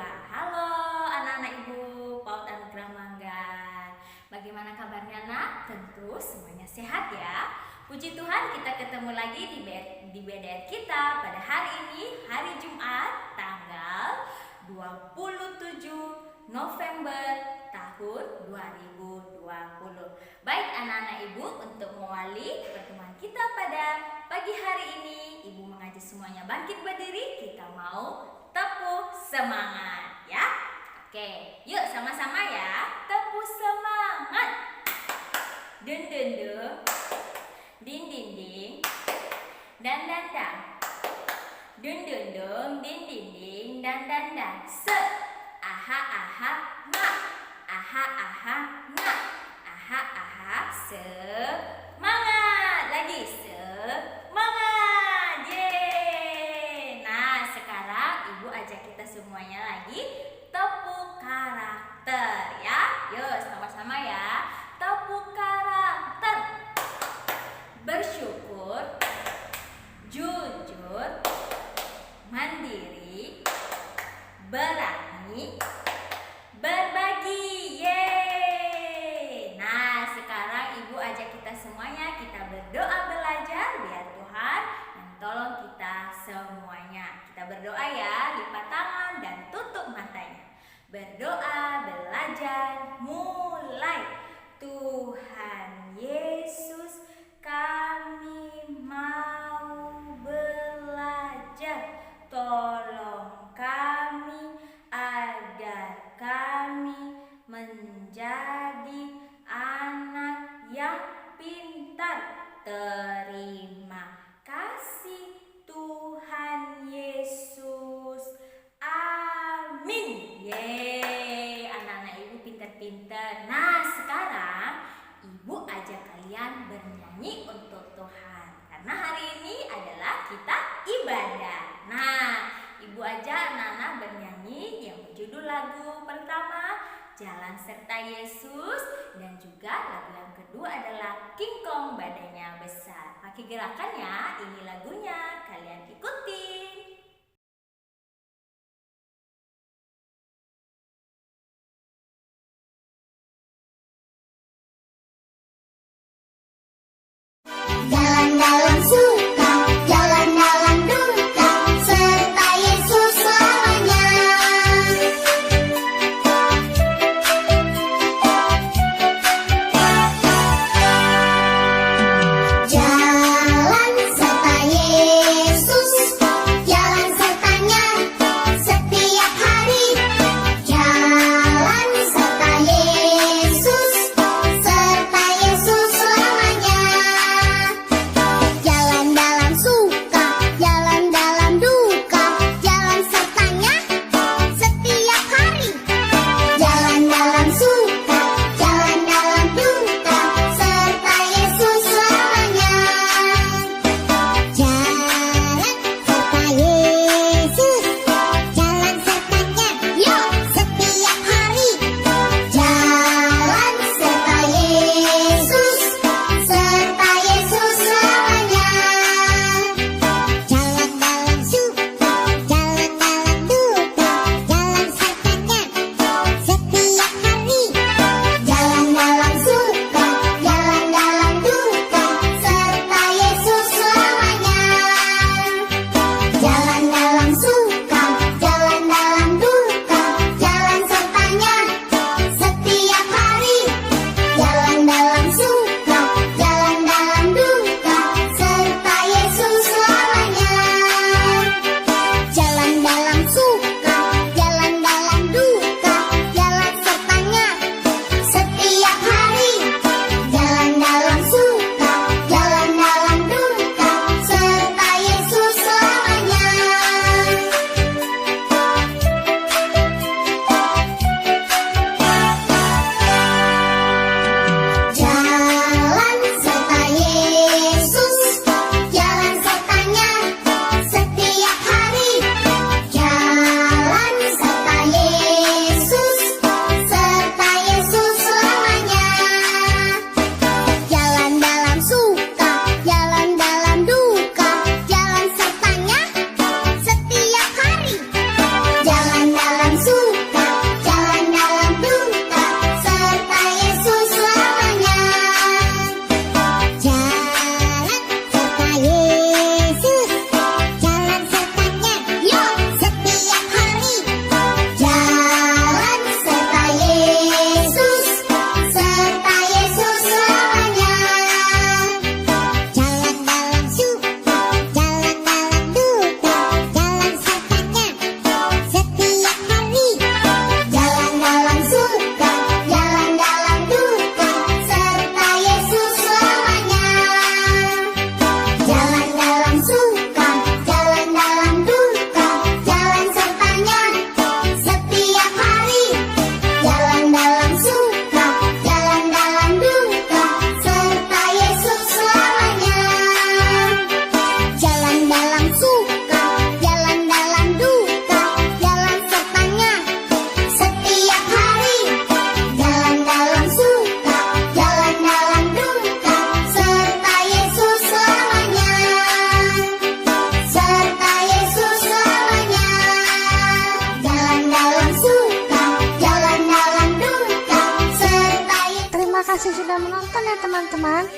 Halo anak-anak ibu, PAUD Anugerah Manggar. Bagaimana kabarnya nak? Tentu semuanya sehat ya. Puji Tuhan kita ketemu lagi di BDR kita pada hari ini, hari Jumat tanggal 27 November tahun 2020. Baik anak-anak ibu, untuk mengawali pertemuan kita pada pagi hari ini, ibu mengajak semuanya bangkit berdiri, kita mau tepuk semangat ya. Oke, yuk sama-sama ya. Tepuk semangat. Dun dun dun. Ding ding ding. Dan dan dan. Dun dun dun, ding ding ding, dan dan dan. Se. Aha aha ma. Aha aha ma. Aha aha semangat. Lagi semangat. Yeay. Nah, sekarang ibu ajak kita semuanya lagi tepuk karakter ya. Yuk sama-sama ya. Tepuk karakter. Bersyukur, jujur, mandiri, berani, berbagi. Yeay. Nah, sekarang ibu ajak kita semuanya, kita berdoa belajar biar Tuhan tolong kita semuanya. Kita berdoa ya, lipat tangan dan tutup matanya. Berdoa, belajar, mulai. Tuhan Yesus, kami mau belajar. Tolong kami agar kami menjadi anak yang pintar. Terima kasih Tuhan Yesus. Amin. Yeay, anak-anak ibu pintar-pintar. Nah, sekarang ibu ajak kalian bernyanyi untuk Tuhan. Karena hari ini adalah kita ibadah. Nah, ibu ajak anak-anak bernyanyi yang berjudul lagu pertama Jalan Serta Yesus, dan juga lagu yang kedua adalah King Kong Badannya Besar. Pakai gerakannya, ini lagunya, kalian ikutin. Jalan dalam suka, jalan dalam duka, serta Yesus selamanya. Jalan serta Yesus, kasih sudah menonton ya teman-teman.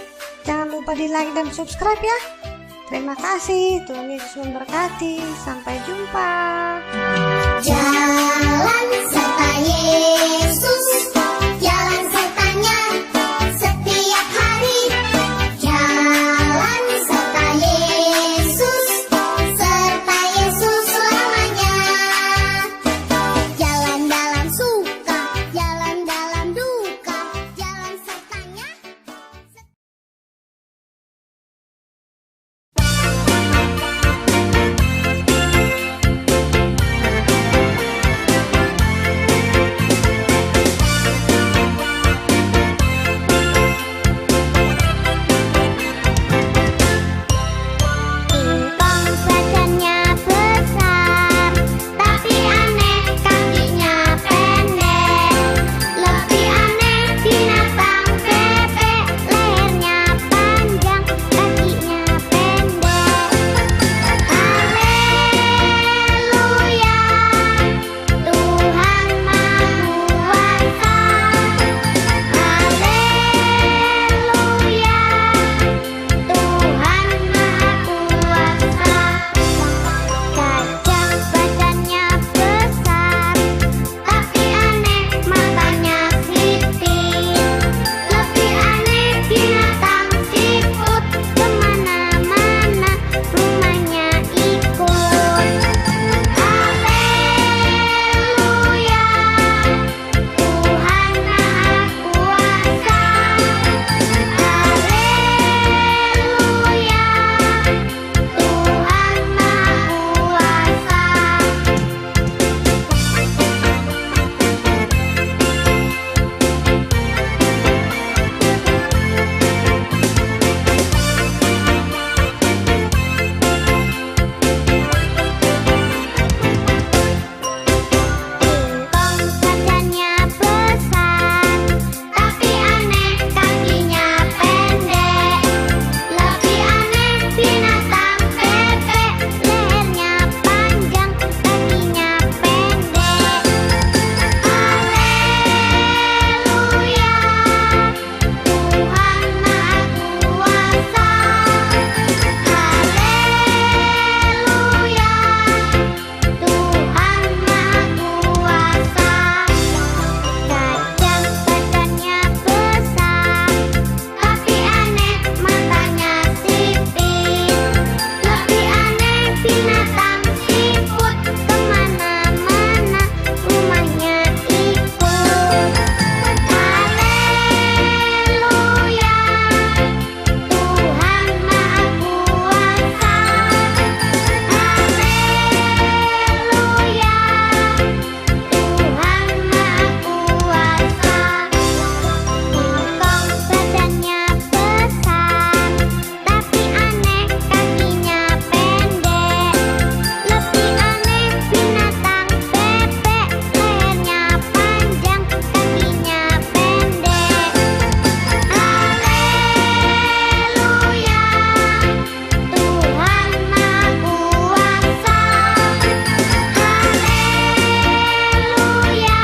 Jangan lupa di like dan subscribe ya. Terima kasih, Tuhan Yesus memberkati. Sampai jumpa. Jalan serta Yesus, jalan sertanya setiap hari. Jalan serta Yesus, serta Yesus selamanya. Jalan dalam suka, jalan dalam duka, jalan sertanya. Ingkong badannya besar, tapi aneh kakinya pendek. Lebih aneh binatang bebek, lehernya panjang, kakinya pendek. Haleluya, Tuhan Maha Kuasa. Haleluya, Tuhan Maha Kuasa. Gajah badannya besar, tapi aneh matanya kritik. Lebih aneh binatang siput, kemana-mana rumahnya ikut. Haleluya, Tuhan Maha Kuasa. Haleluya, Tuhan Maha Kuasa. Ingkong badannya besar, tapi aneh kakinya pendek. Lebih aneh binatang bebek, lehernya panjang, kakinya pendek. Haleluya, Tuhan Maha Kuasa. Haleluya, Tuhan Maha Kuasa. Gajah badannya besar, tapi aneh matanya sipit. Lebih aneh binatang siput, kemana-mana rumahnya ikut. Haleluya, Tuhan Maha Kuasa. Haleluya, Tuhan Maha Kuasa. Ingkong badannya besar, tapi aneh kakinya pendek. Lebih aneh binatang bebek, lehernya panjang, kakinya pendek. Haleluya, Tuhan Maha Kuasa. Haleluya,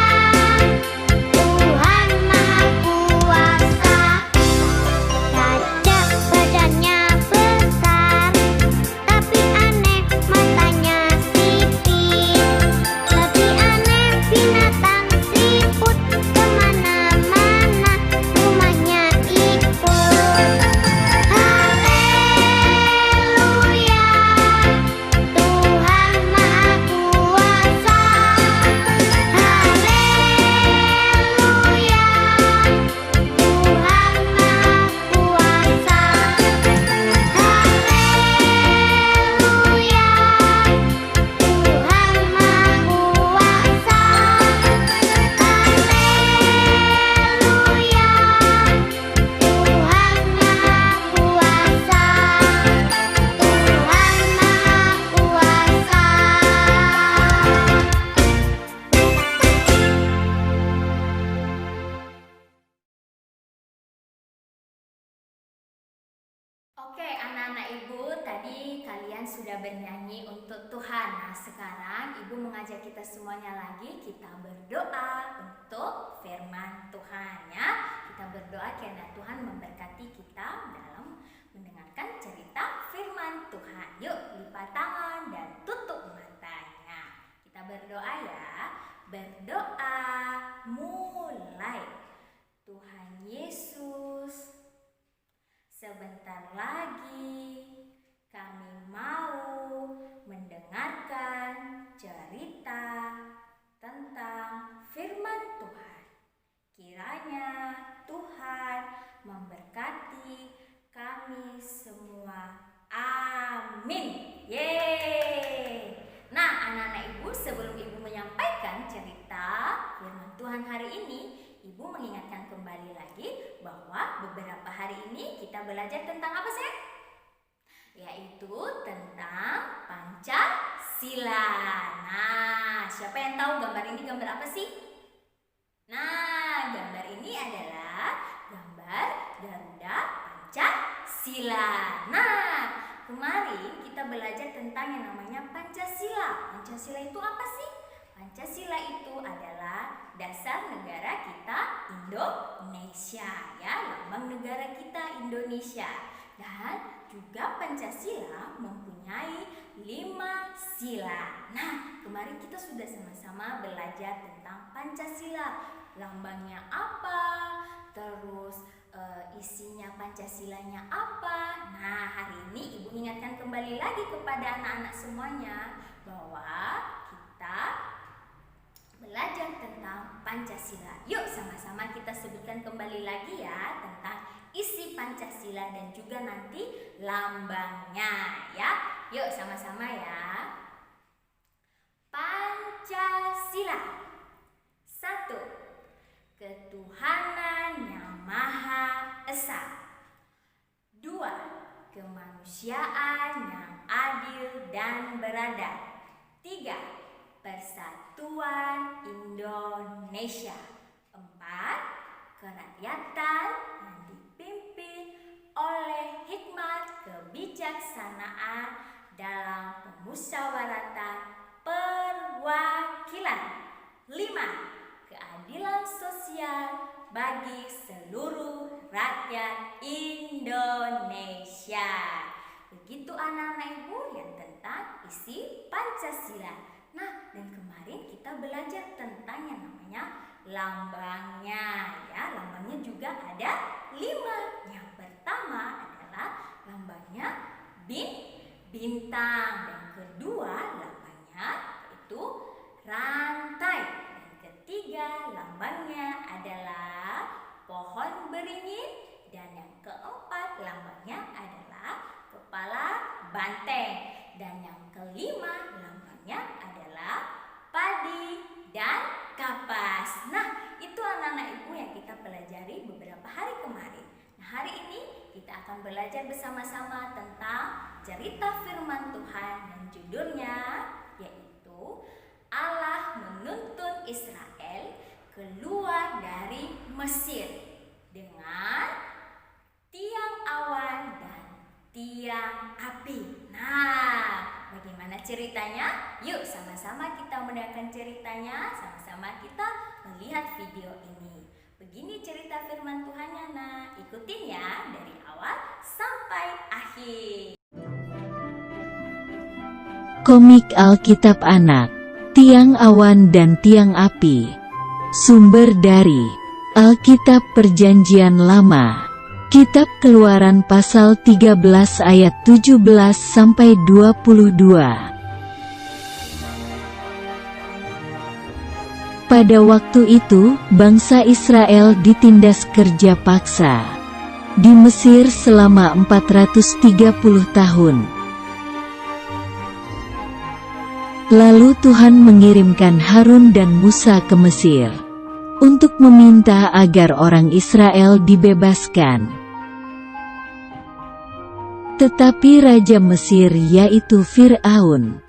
Tuhan Maha Kuasa. Gajah badannya besar, tapi aneh matanya sipit. Lebih aneh binatang siput, kemana-mana rumahnya ikut. Haleluya, Tuhan Maha Kuasa. Haleluya, Tuhan Maha Kuasa. Haleluya, Tuhan Maha Kuasa. Haleluya, Tuhan Maha Kuasa. Tuhan Maha Kuasa. Oke, anak-anak ibu, tadi kalian sudah bernyanyi untuk Tuhan. Nah, sekarang ibu mengajak kita semuanya lagi, kita berdoa untuk firman Tuhan ya. Kita berdoa berdoa kiranya Tuhan memberkati kita dalam mendengarkan cerita firman Tuhan. Yuk, lipat tangan dan tutup matanya. Kita berdoa ya. Berdoa mulai. Tuhan Yesus, sebentar lagi kami mau mendengarkan cerita tentang firman Tuhan. Kiranya Tuhan memberkati kami semua. Amin. Yeay. Nah, anak-anak ibu, sebelum ibu menyampaikan cerita firman Tuhan hari ini, ibu mengingatkan kembali lagi bahwa beberapa hari ini kita belajar tentang apa sih? Yaitu tentang Pancasila. Nah, siapa yang tahu gambar ini gambar apa sih? Nah, gambar ini adalah gambar Garuda Pancasila. Nah, kemarin kita belajar tentang yang namanya Pancasila. Pancasila itu apa sih? Pancasila itu adalah dasar negara kita Indonesia, ya, lambang negara kita Indonesia. Dan juga Pancasila mempunyai 5 sila. Nah, kemarin kita sudah sama-sama belajar tentang Pancasila. Lambangnya apa? Terus isinya Pancasilanya apa? Nah, hari ini ibu ingatkan kembali lagi kepada anak-anak semuanya bahwa kita belajar tentang Pancasila. Yuk, sama-sama kita sebutkan kembali lagi ya tentang isi Pancasila dan juga nanti lambangnya ya. Yuk sama-sama ya. Pancasila. 1. Ketuhanan yang Maha Esa. 2. Kemanusiaan yang adil dan beradab. 3. Persatuan Indonesia. 4. Kerakyatan yang dipimpin oleh hikmat kebijaksanaan dalam pemusyawaratan perwakilan. 5. Keadilan sosial bagi seluruh rakyat Indonesia. Begitu anak-anak ibu yang tentang isi Pancasila. Nah, dan kemarin kita belajar tentang yang namanya lambangnya ya. Lambangnya juga ada 5. Yang pertama adalah lambangnya bintang. Dan kedua lambangnya itu rantai. Dan ketiga lambangnya adalah pohon beringin. Dan yang keempat lambangnya adalah kepala banteng. Dan yang kelima lambangnya adalah padi dan kapas. Nah, itu anak-anak ibu yang kita pelajari beberapa hari kemarin. Nah, hari ini kita akan belajar bersama-sama tentang cerita firman Tuhan yang judulnya yaitu Allah menuntun Israel keluar dari Mesir dengan tiang awan dan tiang api. Nah, bagaimana ceritanya? Yuk sama-sama kita mendengarkan ceritanya, sama-sama kita melihat video ini. Begini cerita firman Tuhannya, nah ikutin ya dari awal sampai akhir. Komik Alkitab Anak, Tiang Awan dan Tiang Api. Sumber dari Alkitab Perjanjian Lama. Kitab Keluaran pasal 13 ayat 17 sampai 22. Pada waktu itu, bangsa Israel ditindas kerja paksa di Mesir selama 430 tahun. Lalu Tuhan mengirimkan Harun dan Musa ke Mesir untuk meminta agar orang Israel dibebaskan. Tetapi Raja Mesir yaitu Fir'aun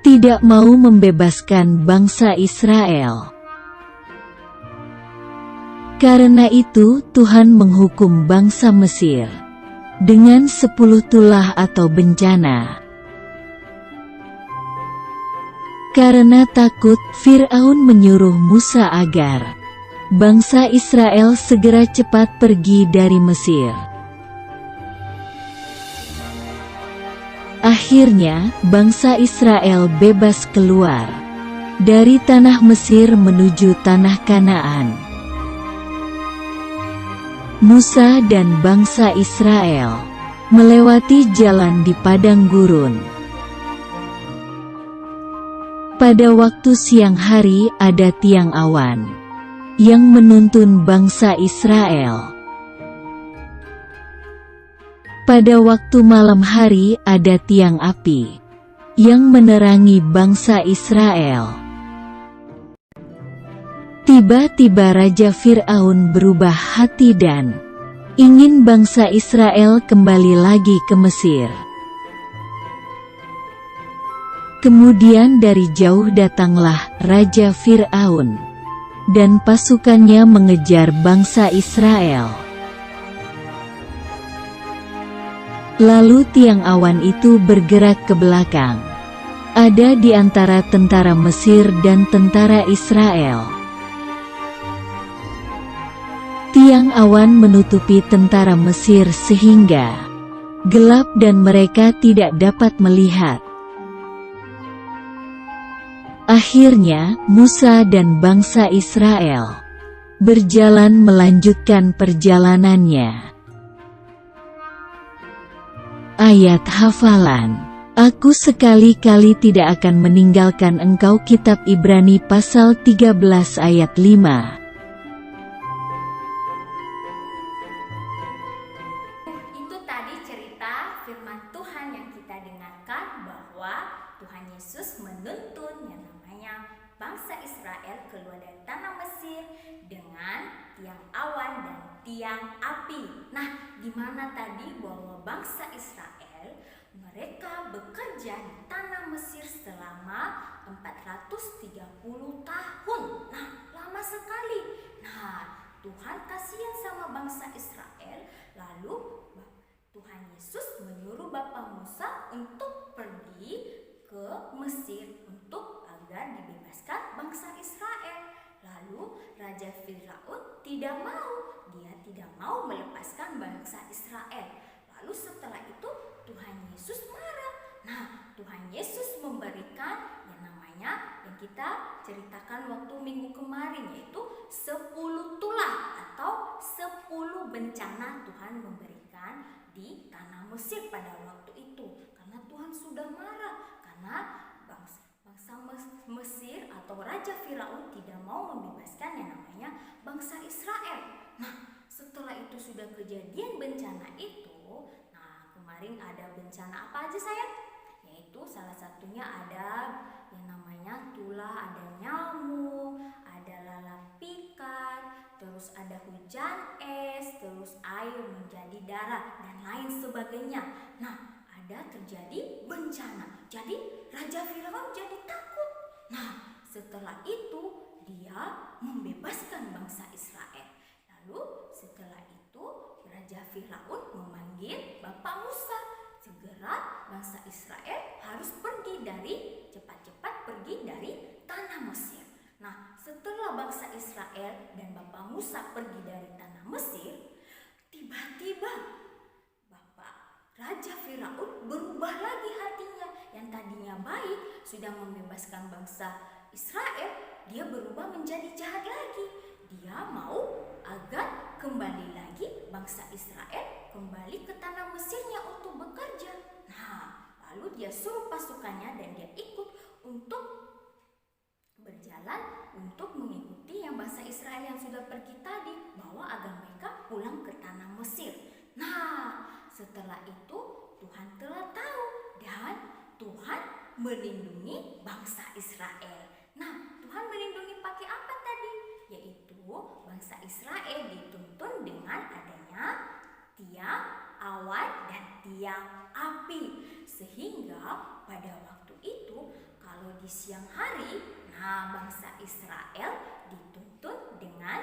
tidak mau membebaskan bangsa Israel. Karena itu Tuhan menghukum bangsa Mesir dengan 10 tulah atau bencana. Karena takut, Fir'aun menyuruh Musa agar bangsa Israel segera cepat pergi dari Mesir. Akhirnya, bangsa Israel bebas keluar dari tanah Mesir menuju tanah Kanaan. Musa dan bangsa Israel melewati jalan di padang gurun. Pada waktu siang hari ada tiang awan yang menuntun bangsa Israel. Pada waktu malam hari ada tiang api yang menerangi bangsa Israel. Tiba-tiba Raja Fir'aun berubah hati dan ingin bangsa Israel kembali lagi ke Mesir. Kemudian dari jauh datanglah Raja Fir'aun dan pasukannya mengejar bangsa Israel. Lalu tiang awan itu bergerak ke belakang. Ada di antara tentara Mesir dan tentara Israel. Tiang awan menutupi tentara Mesir sehingga gelap dan mereka tidak dapat melihat. Akhirnya, Musa dan bangsa Israel berjalan melanjutkan perjalanannya. Ayat hafalan. Aku sekali-kali tidak akan meninggalkan engkau. Kitab Ibrani pasal 13 ayat 5. Itu tadi cerita firman Tuhan yang kita dengarkan bahwa Tuhan Yesus menuntun yang namanya bangsa Israel keluar dari tanah Mesir dengan tiang awan dan tiang api. Nah, di mana tadi bahwa bangsa Israel mereka bekerja di tanah Mesir selama 430 tahun. Nah, lama sekali. Nah, Tuhan kasihan sama bangsa Israel. Lalu Tuhan Yesus menyuruh Bapa Musa untuk pergi ke Mesir untuk agar dibebaskan bangsa Israel. Lalu Raja Firaun tidak mau. Dia tidak mau melepaskan bangsa Israel. Lalu setelah itu Tuhan Yesus marah. Nah, Tuhan Yesus memberikan yang namanya yang kita ceritakan waktu minggu kemarin, yaitu 10 tulah atau 10 bencana Tuhan memberikan di tanah Mesir pada waktu itu. Karena Tuhan sudah marah, karena bangsa Mesir atau Raja Firaun tidak mau membebaskan yang namanya bangsa Israel. Nah, setelah itu sudah kejadian bencana itu, nah kemarin ada bencana apa aja sayang? Yaitu salah satunya ada yang namanya tulah, ada nyamuk, ada lalat pikat, terus ada hujan es, terus air menjadi darah dan lain sebagainya. Nah, ada terjadi bencana. Jadi Raja Firaun jadi takut. Nah, setelah itu dia membebaskan bangsa Israel. Lalu setelah itu Raja Firaun memanggil Bapa Musa. Segera bangsa Israel harus cepat-cepat pergi dari tanah Mesir. Nah, setelah bangsa Israel dan Bapa Musa pergi dari tanah Mesir, tiba-tiba Raja Firaun berubah lagi hatinya. Yang tadinya baik, sudah membebaskan bangsa Israel, dia berubah menjadi jahat lagi. Dia mau agar kembali lagi bangsa Israel kembali ke tanah Mesirnya untuk bekerja. Nah, lalu dia suruh pasukannya dan dia ikut untuk berjalan untuk mengikuti yang bangsa Israel yang sudah pergi tadi, bahwa agar mereka pulang ke tanah Mesir. Nah, setelah itu Tuhan telah tahu dan Tuhan melindungi bangsa Israel. Nah, Tuhan melindungi pakai apa tadi? Yaitu bangsa Israel dituntun dengan adanya tiang awan dan tiang api. Sehingga pada waktu itu kalau di siang hari, nah bangsa Israel dituntun dengan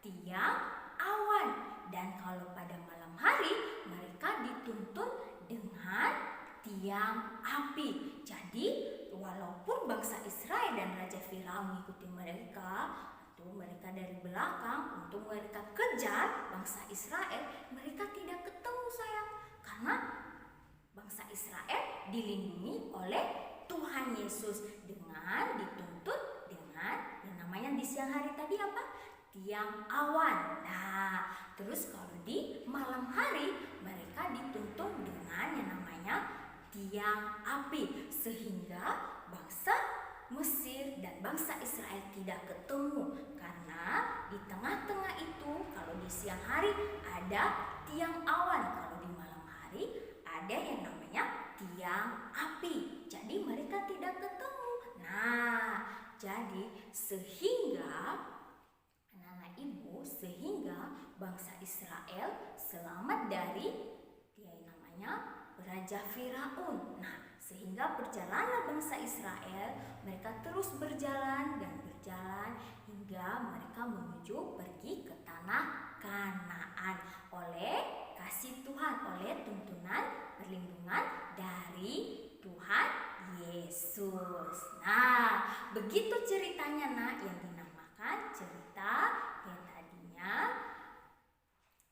tiang awan. Dan kalau pada malam hari mereka dituntun dengan tiang api. Jadi walaupun bangsa Israel dan Raja Firaun mengikuti mereka, waktu mereka dari belakang untuk mereka kejar bangsa Israel, mereka tidak ketemu sayang. Karena bangsa Israel dilindungi oleh Tuhan Yesus dengan dituntut dengan yang namanya di siang hari tadi apa? Tiang awan. Nah, terus kalau di malam hari mereka dituntun dengan yang namanya tiang api, sehingga bangsa Mesir dan bangsa Israel tidak ketemu. Karena di tengah-tengah itu kalau di siang hari ada tiang awan, kalau di malam hari ada yang namanya tiang api. Jadi mereka tidak ketemu. Nah, jadi sehingga anak-anak ibu, sehingga bangsa Israel selamat dari yang namanya Raja Firaun. Nah, sehingga perjalanan bangsa Israel, mereka terus berjalan dan berjalan hingga mereka menuju pergi ke tanah Kanaan oleh kasih Tuhan, oleh tuntunan perlindungan dari Tuhan Yesus. Nah, begitu ceritanya nak, yang dinamakan cerita yang tadinya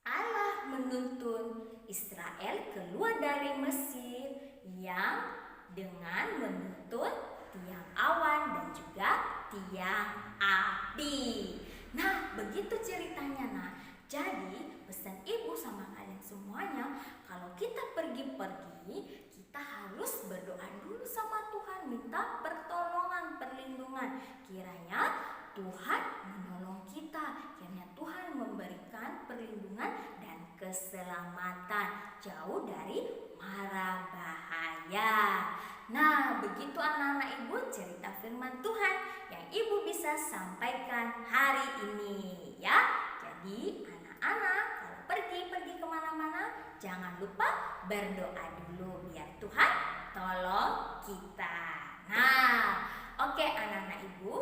Allah menuntun Israel keluar dari Mesir yang dengan menuntun tiang awan dan juga tiang api. Nah, begitu ceritanya nak. Jadi pesan ibu sama kalian semuanya, kalau kita pergi-pergi, kita harus berdoa dulu sama Tuhan, minta pertolongan, perlindungan. Kiranya Tuhan menolong kita, kiranya Tuhan memberikan perlindungan dan keselamatan jauh dari mara bahaya. Nah, begitu anak-anak ibu cerita firman Tuhan yang ibu bisa sampaikan hari ini ya. Jadi anak-anak kalau pergi kemana-mana, jangan lupa berdoa dulu biar Tuhan tolong kita. Nah, oke anak-anak ibu,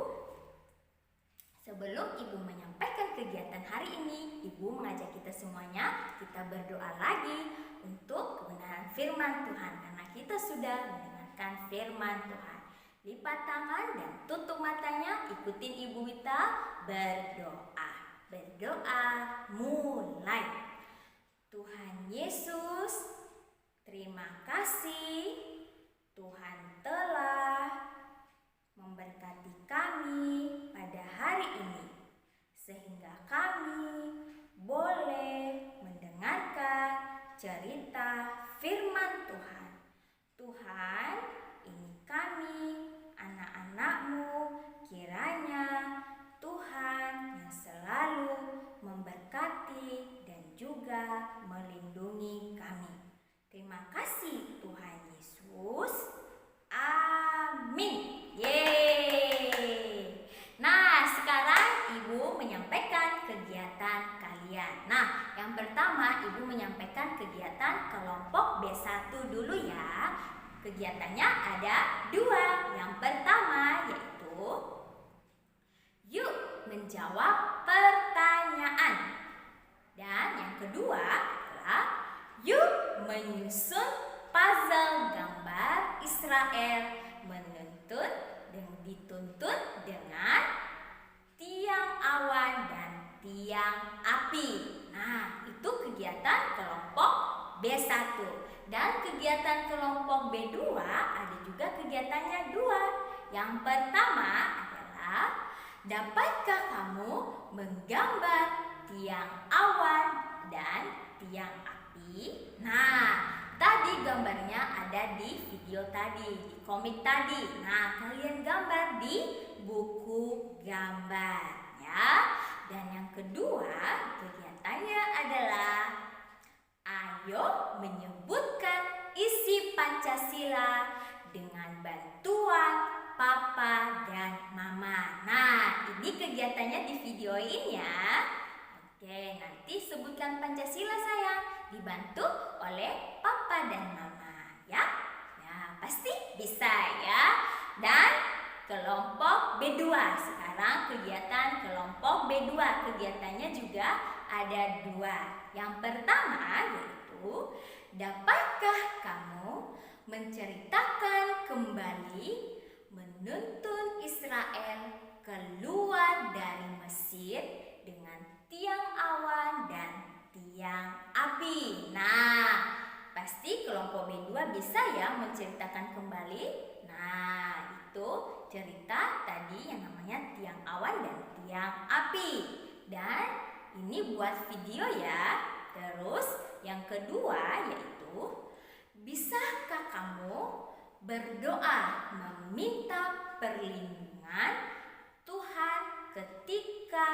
sebelum ibu menyampaikan kegiatan hari ini, ibu mengajak kita semuanya, kita berdoa lagi untuk kebenaran firman Tuhan. Karena kita sudah mendengarkan firman Tuhan. Lipat tangan dan tutup matanya, ikutin Ibu Wita berdoa. Berdoa mulai. Tuhan Yesus, terima kasih Tuhan telah memberkati kami pada hari ini, sehingga kami boleh mendengarkan cerita firman Tuhan. Tuhan, ini kami, anak-anak-Mu, kiranya Tuhan yang selalu memberkati dan juga melindungi kami. Terima kasih Tuhan Yesus. Amin. Yeay. Nah, sekarang Ibu menyampaikan kegiatan kalian. Nah, yang pertama Ibu menyampaikan kegiatan kelompok B1 dulu ya. Kegiatannya ada 2. Yang pertama yaitu yuk menjawab pertanyaan. Dan yang kedua adalah yuk menyusun puzzle gambar Israel menuntun dan dituntun dengan tiang awan dan tiang api. Nah, itu kegiatan kelompok B1. Dan kegiatan kelompok B2 ada juga kegiatannya 2. Yang pertama adalah dapatkah kamu menggambar tiang awan dan tiang api? Nah, tadi gambarnya ada di video tadi, di komik tadi. Nah, kalian gambar di buku gambar ya. Dan yang kedua, kegiatannya adalah ayo menyebutkan isi Pancasila dengan bantuan Papa dan Mama. Nah, ini kegiatannya di videoin ya. Oke, nanti sebutkan Pancasila sayang, dibantu oleh Papa dan Mama ya. Ya, pasti bisa ya. Dan kelompok B2. Sekarang kegiatan kelompok B2. Kegiatannya juga ada 2. Yang pertama yaitu dapatkah kamu menceritakan kembali menuntun Israel keluar dari Mesir juga bisa ya menceritakan kembali. Nah, itu cerita tadi yang namanya tiang awan dan tiang api. Dan ini buat video ya. Terus yang kedua yaitu, bisakah kamu berdoa meminta perlindungan Tuhan ketika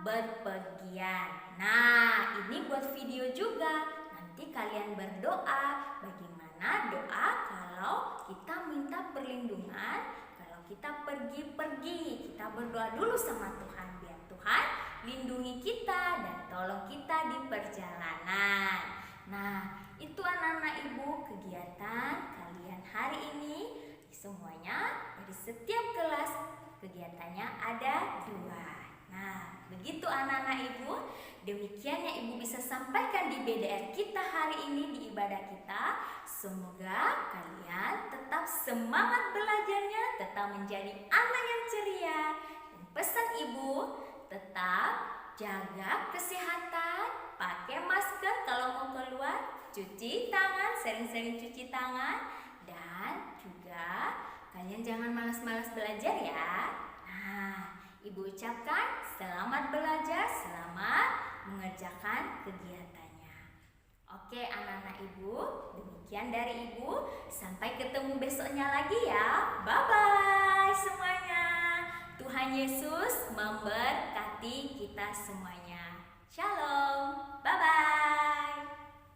berpergian? Nah, ini buat video juga. Nanti kalian berdoa bagaimana doa kalau kita minta perlindungan, kalau kita pergi-pergi. Kita berdoa dulu sama Tuhan biar Tuhan lindungi kita dan tolong kita di perjalanan. Nah, itu anak-anak ibu kegiatan kalian hari ini. Semuanya dari setiap kelas kegiatannya ada 2. Nah, begitu anak-anak ibu. Demikian yang ibu bisa sampaikan di BDR kita hari ini di ibadah kita. Semoga kalian tetap semangat belajarnya, tetap menjadi anak yang ceria. Dan pesan ibu, tetap jaga kesehatan, pakai masker kalau mau keluar, cuci tangan, sering-sering cuci tangan, dan juga kalian jangan malas-malas belajar ya. Nah, ibu ucapkan selamat belajar, selamat mengerjakan kegiatannya. Oke anak-anak ibu, demikian dari ibu. Sampai ketemu besoknya lagi ya. Bye-bye semuanya. Tuhan Yesus memberkati kita semuanya. Shalom. Bye-bye.